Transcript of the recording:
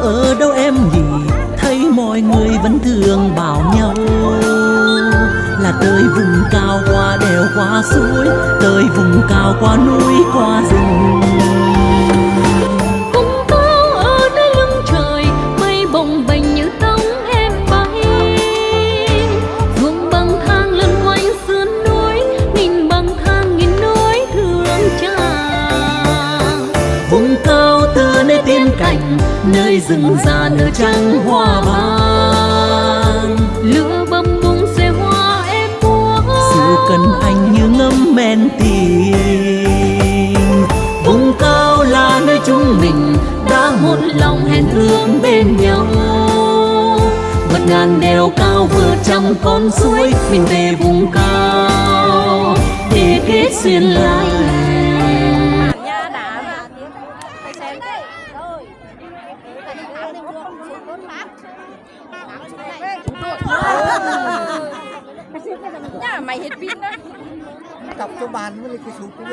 ở đâu em nhỉ, thấy mọi người vẫn thường bảo nhau là tới vùng cao qua đèo qua suối, tới vùng cao qua núi qua rừng. Vùng cao ở nơi lưng trời, mây bồng bềnh như tóc em bay. Ruộng bằng thang lân quanh sườn núi, nghìn bằng thang nghìn núi thương cha. Vùng cao tựa nơi tiên cảnh, nơi rừng già nở trắng hoa vàng. Lửa bầm bùng xe hoa em múa, sự cần anh như ngâm men tình. Vùng cao là nơi chúng mình đã một lòng hẹn ước bên nhau. Vượt ngàn đèo cao vượt trăm con suối, mình về vùng cao để kết duyên lại. Nhà mày hết pin đó. Đọc cho bạn mới là cái số của